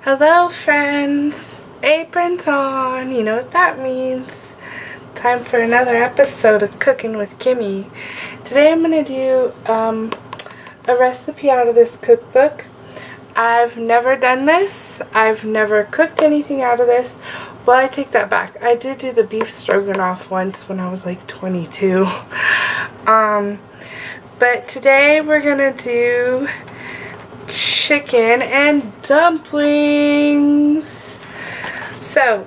Hello friends, aprons on, you know what that means. Time for another episode of Cooking with Kimmie. Today I'm going to do a recipe out of this cookbook. I've never done this. I've never cooked anything out of this. Well, I take that back. I did do the beef stroganoff once when I was like 22. But today we're going to do chicken and dumplings. So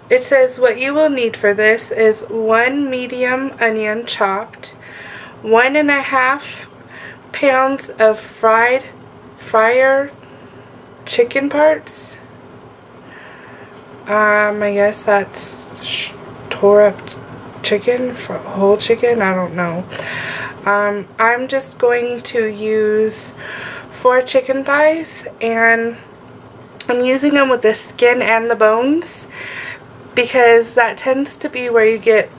it says what you will need for this is 1 medium onion chopped, 1.5 pounds of fryer chicken parts. I guess that's tore up chicken, whole chicken, I don't know. I'm just going to use 4 chicken thighs, and I'm using them with the skin and the bones because that tends to be where you get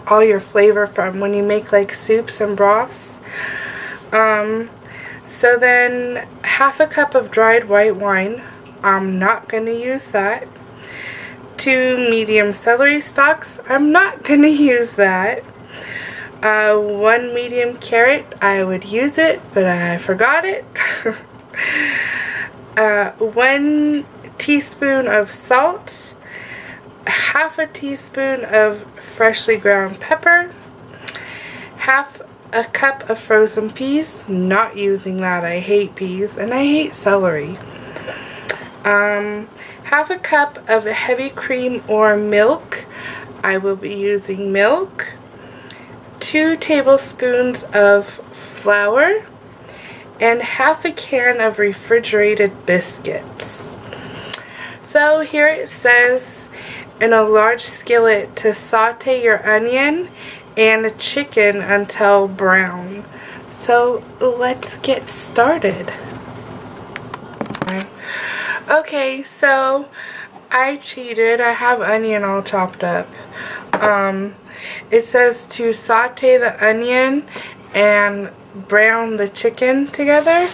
all your flavor from when you make like soups and broths. So then 1/2 cup of dried white wine. I'm not going to use that. 2 medium celery stalks. I'm not going to use that. 1 medium carrot. I would use it, but I forgot it. 1 teaspoon of salt. 1/2 teaspoon of freshly ground pepper. 1/2 cup of frozen peas. Not using that. I hate peas and I hate celery. 1/2 cup of heavy cream or milk. I will be using milk. 2 tablespoons of flour, and 1/2 can of refrigerated biscuits. So here it says in a large skillet to saute your onion and chicken until brown. So let's get started. Okay, so I cheated. I have onion all chopped up. It says to saute the onion and brown the chicken together.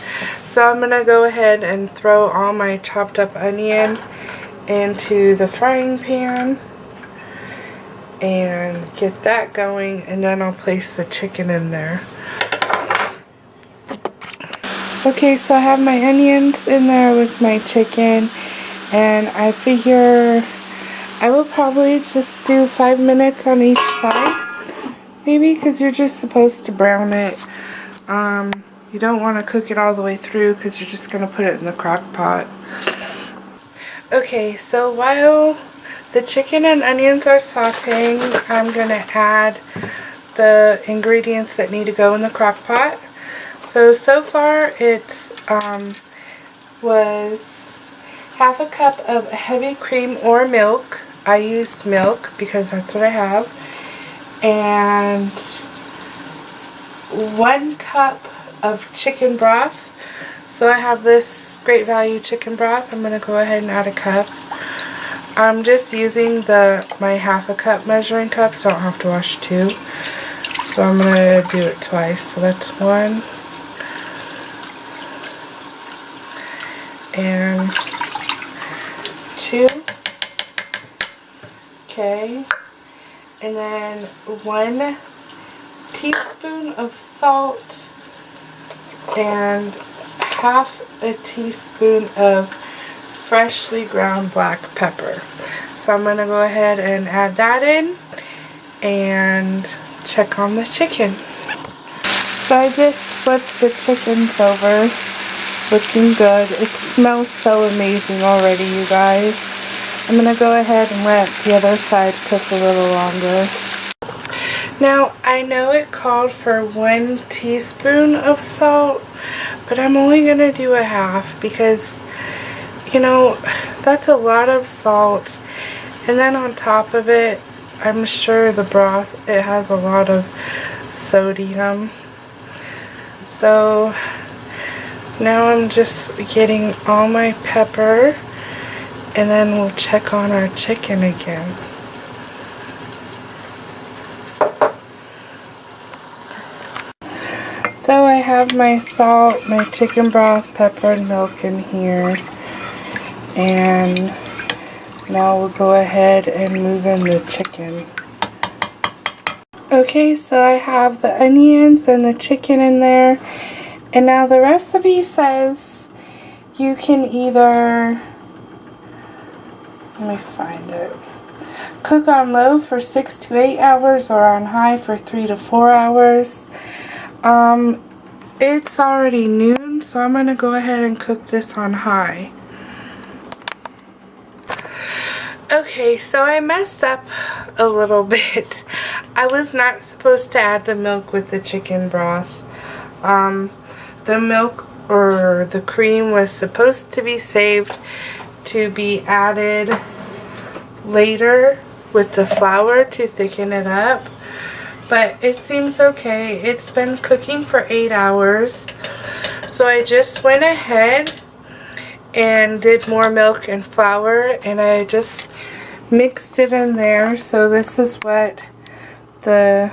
So I'm going to go ahead and throw all my chopped up onion into the frying pan and get that going, and then I'll place the chicken in there. Okay, so I have my onions in there with my chicken, and I figure I will probably just do 5 minutes on each side, maybe, because you're just supposed to brown it. You don't want to cook it all the way through because you're just going to put it in the crock pot. Okay, so while the chicken and onions are sauteing, I'm going to add the ingredients that need to go in the crock pot. So far it's was 1/2 cup of heavy cream or milk. I used milk because that's what I have. And 1 cup of chicken broth. So I have this Great Value chicken broth. I'm going to go ahead and add a cup. I'm just using my 1/2 cup measuring cup, so I don't have to wash 2. So I'm going to do it twice. So that's 1 and 2. Okay, and then 1 teaspoon of salt and 1/2 teaspoon of freshly ground black pepper. So I'm going to go ahead and add that in and check on the chicken. So I just flipped the chickens over. Looking good. It smells so amazing already, you guys. I'm going to go ahead and let the other side cook a little longer. Now, I know it called for 1 teaspoon of salt, but I'm only going to do 1/2 because, you know, that's a lot of salt. And then on top of it, I'm sure the broth, it has a lot of sodium. So now I'm just getting all my pepper, and then we'll check on our chicken again. So I have my salt, my chicken broth, pepper, and milk in here. And now we'll go ahead and move in the chicken. Okay, so I have the onions and the chicken in there. And now the recipe says you can either, let me find it, cook on low for 6 to 8 hours or on high for 3 to 4 hours. It's already noon, so I'm going to go ahead and cook this on high. Okay, so I messed up a little bit. I was not supposed to add the milk with the chicken broth. The milk or the cream was supposed to be saved to be added later with the flour to thicken it up. But it seems okay. It's been cooking for 8 hours. So I just went ahead and did more milk and flour, and I just mixed it in there. So this is what the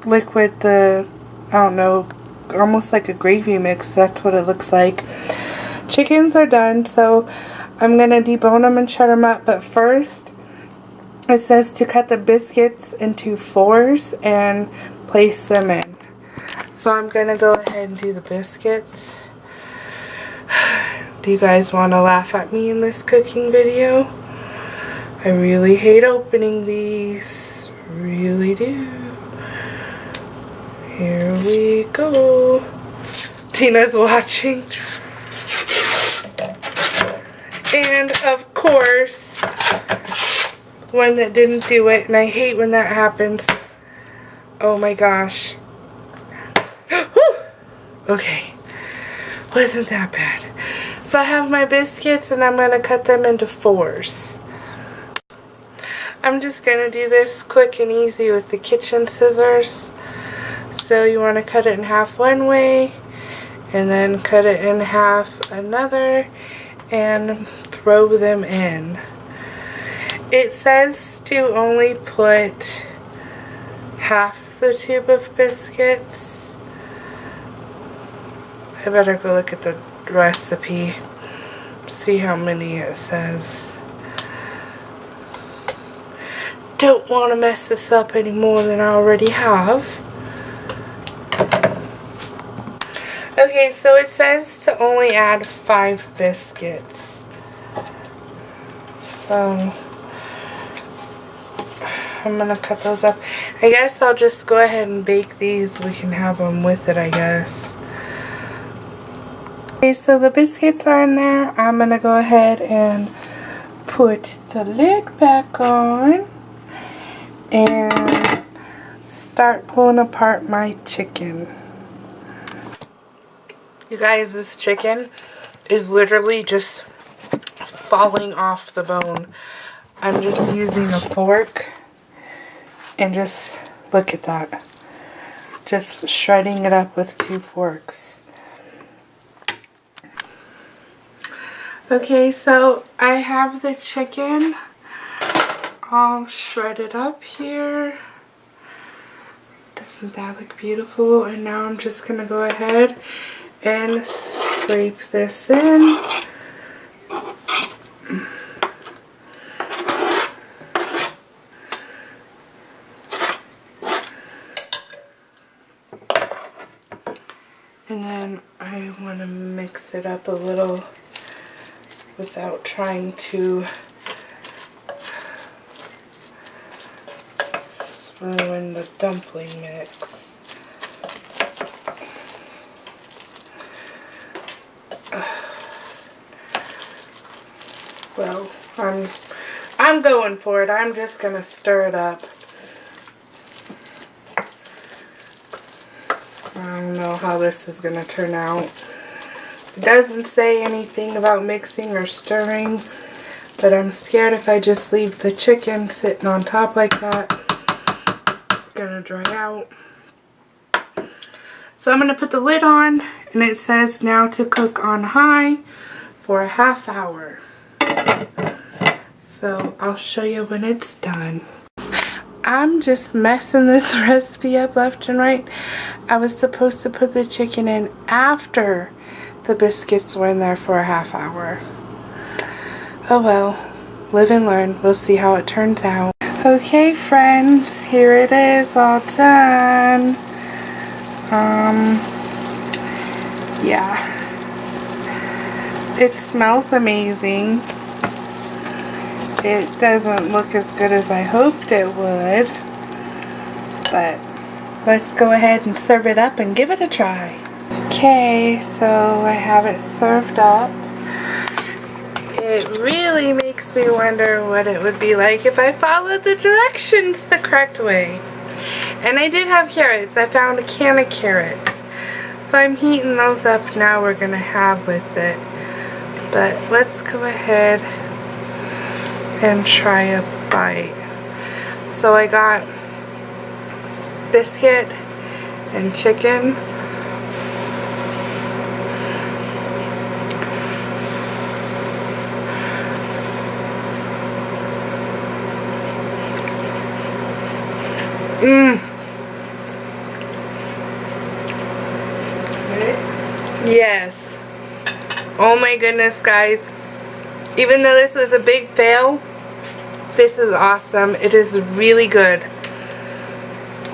liquid, I don't know, almost like a gravy mix, that's what it looks like. Chickens are done, so I'm going to debone them and shred them up. But first, it says to cut the biscuits into 4s and place them in. So I'm going to go ahead and do the biscuits. Do you guys want to laugh at me in this cooking video? I really hate opening these. Really do. Here we go. Tina's watching. And of course, one that didn't do it, and I hate when that happens. Oh my gosh. Okay. Wasn't that bad. So I have my biscuits and I'm going to cut them into 4s. I'm just going to do this quick and easy with the kitchen scissors. So you want to cut it in half one way and then cut it in half another and throw them in. It says to only put half the tube of biscuits. I better go look at the recipe, see how many it says. Don't want to mess this up any more than I already have. Okay, so it says to only add 5 biscuits. So I'm going to cut those up. I guess I'll just go ahead and bake these. We can have them with it, I guess. Okay, so the biscuits are in there. I'm going to go ahead and put the lid back on and start pulling apart my chicken. You guys, this chicken is literally just falling off the bone. I'm just using a fork and just look at that. Just shredding it up with 2 forks. Okay, so I have the chicken all shredded up here. Doesn't that look beautiful? And now I'm just going to go ahead and scrape this in. And then I want to mix it up a little without trying to ruin the dumpling mix. Well, I'm going for it. I'm just gonna stir it up. I don't know how this is gonna turn out. It doesn't say anything about mixing or stirring, but I'm scared if I just leave the chicken sitting on top like that, it's gonna dry out. So I'm gonna put the lid on, and it says now to cook on high for a ½ hour. So I'll show you when it's done. I'm just messing this recipe up left and right. I was supposed to put the chicken in after the biscuits were in there for a ½ hour. Oh well, live and learn. We'll see how it turns out. Okay friends, here it is all done. Yeah. It smells amazing. It doesn't look as good as I hoped it would, but let's go ahead and serve it up and give it a try. Okay, so I have it served up. It really makes me wonder what it would be like if I followed the directions the correct way. And I did have carrots. I found a can of carrots. So I'm heating those up now. We're going to have with it. But let's go ahead and try a bite. So I got biscuit and chicken. Yes. Oh my goodness, guys. Even though this was a big fail, this is awesome. It is really good.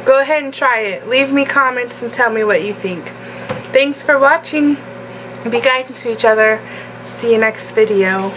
Go ahead and try it. Leave me comments and tell me what you think. Thanks for watching. Be kind to each other. See you next video.